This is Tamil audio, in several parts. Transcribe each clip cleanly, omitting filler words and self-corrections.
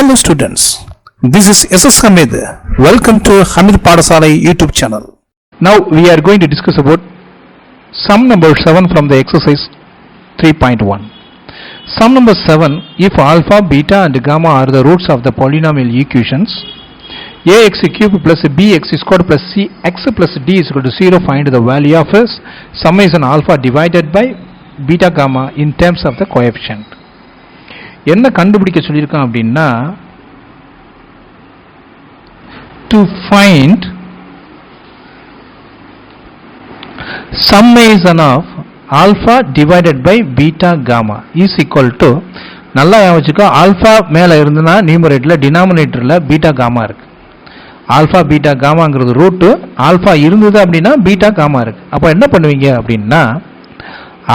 Hello students, this is SS Hamid. Welcome to Hamid Padasalai YouTube channel. Now we are going to discuss about sum number 7 from the exercise 3.1. Sum number 7, if alpha, beta and gamma are the roots of the polynomial equations, ax cube plus bx squared plus cx plus d is equal to 0, find the value of s summation alpha divided by beta gamma in terms of the coefficient. என்ன கண்டுபிடிக்க சொல்லியிருக்கான் அப்படின்னா, to find summation of alpha divided by beta gamma is equal to, நல்லா யோசிச்சுக்கோ, ஆல்ஃபா மேலே இருந்துன்னா நியூமரேட்டரில் டினாமினேட்டரில் பீட்டா காமா இருக்கு. ஆல்ஃபா பீட்டா காமாங்கிறது ரூட்டு, ஆல்ஃபா இருந்தது அப்படின்னா பீட்டா காமா இருக்கு. அப்போ என்ன பண்ணுவீங்க அப்படின்னா,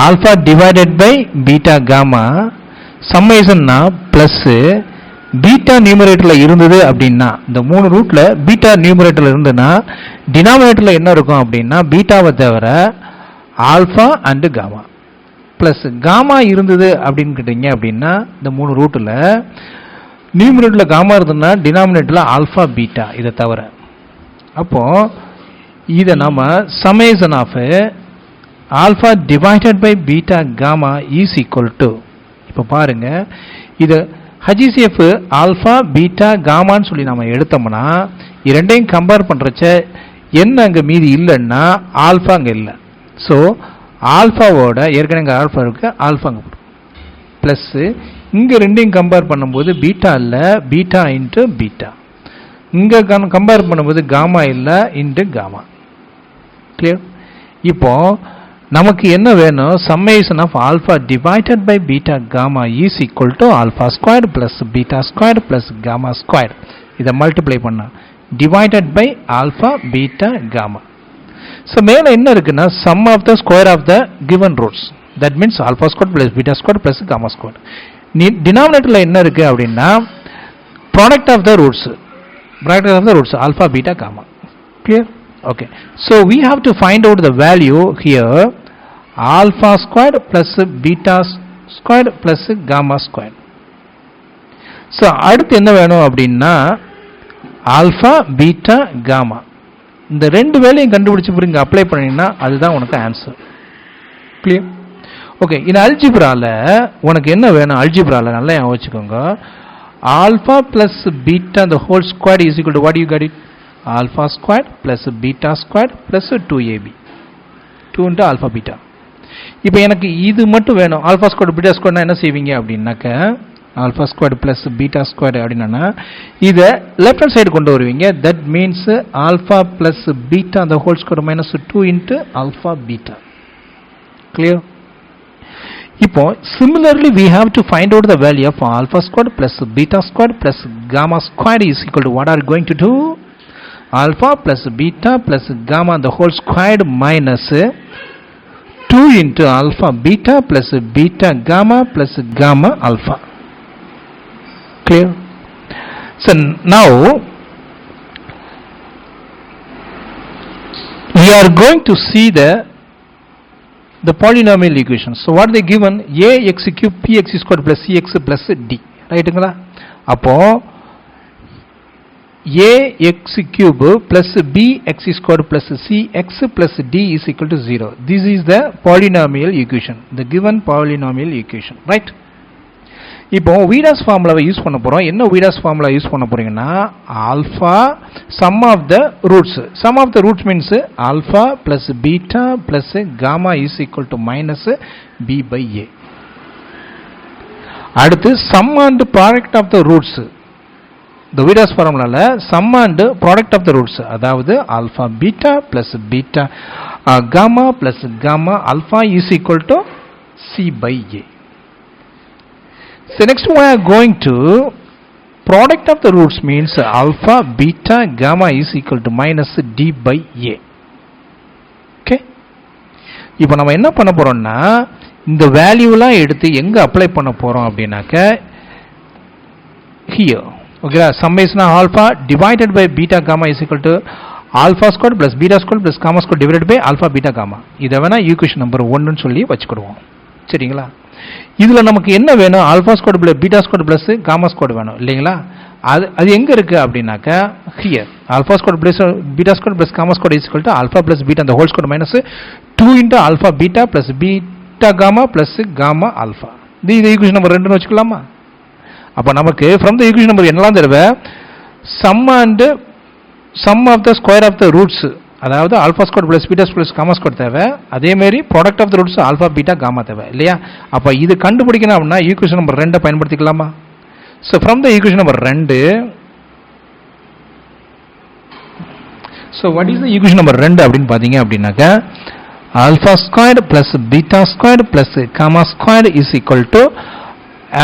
alpha divided by beta gamma சம்மேஷன்னா பிளஸ் பீட்டா நியூமரேட்டரில் இருந்தது அப்படின்னா, இந்த மூணு ரூட்டில் பீட்டா நியூமரேட்டரில் இருந்ததுன்னா டினாமினேட்டரில் என்ன இருக்கும் அப்படின்னா பீட்டாவை தவிர alpha and gamma, plus gamma இருந்தது அப்படின்னு கேட்டீங்க அப்படின்னா இந்த மூணு ரூட்டில் நியூமரேட்டரில் காமா இருந்ததுன்னா டினாமினேட்டரில் ஆல்ஃபா பீட்டா இதை தவிர. அப்போது இதை நம்ம summation of alpha divided by beta gamma is equal to, இப்போ பாருங்க, இது ஹச்சிசிஎஃப் ஆல்ஃபா பீட்டா காமான்னு சொல்லி நம்ம எடுத்தோம்னா இரண்டையும் கம்பேர் பண்ணுறச்ச என்ன அங்கே மீதி இல்லைன்னா ஆல்ஃபா அங்கே இல்லை. ஸோ ஆல்ஃபாவோட ஏற்கனவே இங்கே ஆல்ஃபா இருக்குது, ஆல்ஃபா அங்கே போடும், ப்ளஸ்ஸு இங்கே ரெண்டையும் கம்பேர் பண்ணும்போது பீட்டா இல்லை, பீட்டா இன்ட்டு பீட்டா. இங்கே கம்பேர் பண்ணும்போது காமா இல்லை, இன்ட்டு காமா. கிளியர்? இப்போது நமக்கு என்ன வேணும், summation of alpha divided by beta gamma is equal to alpha squared plus beta squared plus gamma squared. இதை மல்டிப்ளை பண்ணா divided by alpha beta gamma. So மேலே என்ன இருக்குன்னா sum of the square of the given roots, that means alpha square plus beta square plus gamma square. டினாமினேட்டரில் என்ன இருக்குது அப்படின்னா product of the roots alpha beta gamma. Clear? Okay, so we have to find out the value here, alpha squared plus beta squared plus gamma squared. So அடுத்து என்ன வேணும் அப்படின்னா ஆல்ஃபா பீட்டா காமா, இந்த ரெண்டு வேலையும் கண்டுபிடிச்சு போறீங்க, அப்ளை பண்ணீங்கன்னா அதுதான் உனக்கு ஆன்சர். கிளியர்? ஓகே, இந்த அல்ஜிப்ரால உனக்கு என்ன வேணும், அல்ஜிப்ரால நல்லா யோசிச்சுக்கோங்க, alpha plus beta the whole squared is equal to what you got it, alpha squared plus beta squared plus 2ab, 2 into alpha beta. இப்போ எனக்கு இது மட்டும் வேணும், alpha squared beta squared என்ன செய்வீங்க அப்படின்னாக்க, alpha squared plus beta squared அப்படின்னா இதை லெஃப்ட் ஹேண்ட் சைடு கொண்டு வருவீங்க, that means alpha plus beta the whole square minus 2 into alpha beta. Clear? இப்போ similarly we have to find out the value of alpha squared plus beta squared plus gamma squared is equal to, what are you going to do, alpha plus beta plus gamma the whole squared minus 2 into alpha beta plus beta gamma plus gamma alpha. Clear? So now we are going to see the polynomial equation. So what they given, ax cube px squared plus cx plus d, ரைட்டுங்களா? அப்போ ax cube plus bx squared plus cx plus d is equal to 0. This is the polynomial equation, the given polynomial equation, right? இப்போ வீடாஸ் ஃபார்முலாவை யூஸ் பண்ண போகிறோம். என்ன வீடாஸ் ஃபார்முலா யூஸ் பண்ண போகிறீங்கன்னா, alpha sum of the roots means alpha plus beta plus gamma is equal to minus b by a. அடுத்து sum and product of the roots, இந்த வீடாஸ் ஃபார்முலாவில் sum and product of the roots, அதாவது alpha beta plus beta gamma plus gamma alpha is equal to c by a. So next we are going to product of the roots means alpha beta gamma is equal to minus d by a. Okay, இப்போ நம்ம என்ன பண்ண போறோம்னா இந்த வேல்யூலாம் எடுத்து எங்க அப்ளை பண்ண போறோம் அப்படினாக்க here. Okay, summation of alpha divided by beta gamma is equal to alpha squared plus beta squared plus gamma squared divided by alpha beta gamma. இத வேணா ஈக்குவேஷன் நம்பர் 1 ன்னு சொல்லி வச்சுக்கிடுவோம். சரிங்களா? இதுல நமக்கு என்ன வேணும்? Alpha square plus beta square plus gamma square வேணும் இல்லைங்களா? அது எங்க இருக்கு அப்படின்னாக்க here alpha square plus beta square plus gamma square is equal to alpha plus beta அந்த whole square minus 2 into alpha beta plus beta gamma plus gamma alpha. இது ஈக்குவேஷன் நம்பர் 2 வச்சுக்கலாமா? அப்ப நமக்கு ஃப்ரம் த ஈக்குவேஷன் நம்பர் என்னலாம் தேவை? Sum of the square of the roots, அதாவது alpha square plus beta plus gamma square தேவை. அதே மாதிரி product of the roots alpha beta gamma தேவை இல்லையா? அப்ப இது கண்டுபிடிக்கணும் அப்படின்னா ஈக்குவேஷன் நம்பர் 2 பயன்படுத்திக்கலாமா? So from the equation number 2, so what is the equation number 2 அப்படின்னு பாத்தீங்க அப்படின்னாக்க alpha squared plus beta squared plus gamma squared is equal to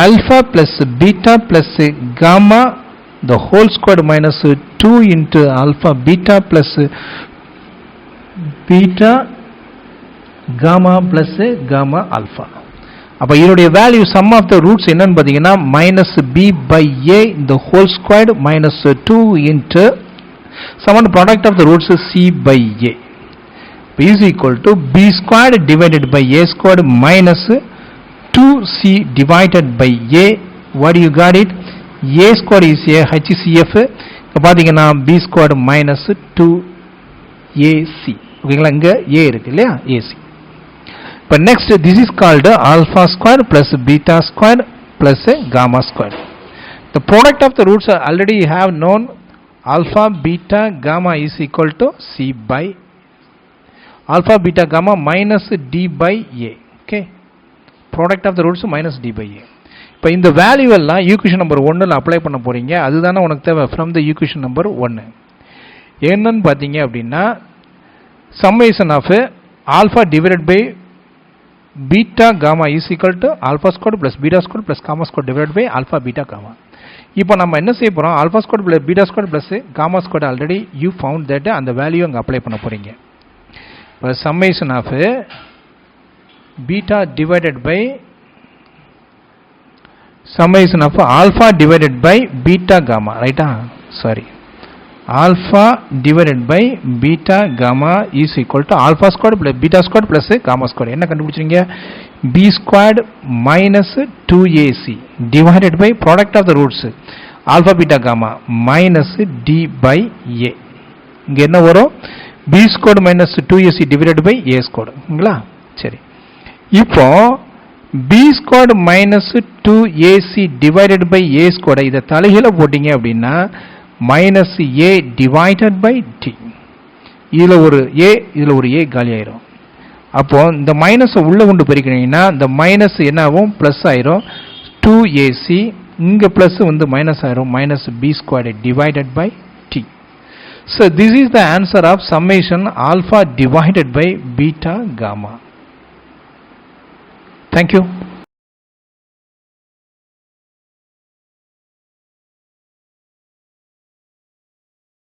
alpha plus beta plus gamma the whole squared minus 2 into alpha beta plus beta gamma plus gamma alpha. அப்ப இதனுடைய value sum of the roots என்னன்னு பாத்தீங்கன்னா மைனஸ் பி பை ஏ இந்த ஹோல் ஸ்கொயர்டு மைனஸ் 2 இன்ட்டு சமன் product of the roots c by a is equal to b squared divided by a squared minus 2c divided by a. what you got it? A squared is a HCF. இப்போ பாத்தீங்கன்னா b squared minus 2ac. ஓகேங்களா? இங்க a இருக்கு இல்லையா? ac. But next, this is called alpha square plus beta square plus gamma square. The product of the roots already have known alpha, beta, gamma is equal to c by alpha, beta, gamma minus d by a. Okay. Product of the roots minus d by a. இப்போ இந்த வேல்யூ எல்லாம் ஈக்குவேஷன் நம்பர் 1ல அப்ளை பண்ண போறீங்க. அதுதானே உனக்கு தேவை from the equation number 1. என்னன்னு பாத்தீங்க அப்படின்னா summation of alpha divided by beta gamma is equal to alpha squared plus beta squared plus gamma squared divided by alpha beta gamma. இப்போ நம்ம என்ன செய்ய போறோம்? alpha squared plus beta squared plus gamma squared already you found that அந்த வேல்யூ அங்க அப்ளை பண்ண போறீங்க. இப்போ summation of beta divided by summation of alpha divided by beta gamma, right? Sorry, alpha divided by beta gamma is equal to alpha squared plus beta squared plus gamma squared. என்ன கண்டுபிடிச்சீங்க? b squared minus 2ac divided by product of the roots alpha beta gamma minus d by a. இங்க என்ன வரும்? b squared minus 2ac divided by a squared. சரி, இப்போ b squared minus 2ac divided by a squared இதை தலைகீழ போட்டீங்க அப்படின்னா minus a divided by t. இதுல ஒரு a காலி ஆயிரும். அப்போ இந்த மைனஸ் உள்ள கொண்டு பெருக்கினீங்கன்னா இந்த மைனஸ் என்ன ஆகும்? பிளஸ் ஆயிரும். 2ac இங்க பிளஸ் வந்து மைனஸ் ஆயிரும். Minus b squared divided by t. So this is the answer of summation alpha divided by beta gamma. Thank you.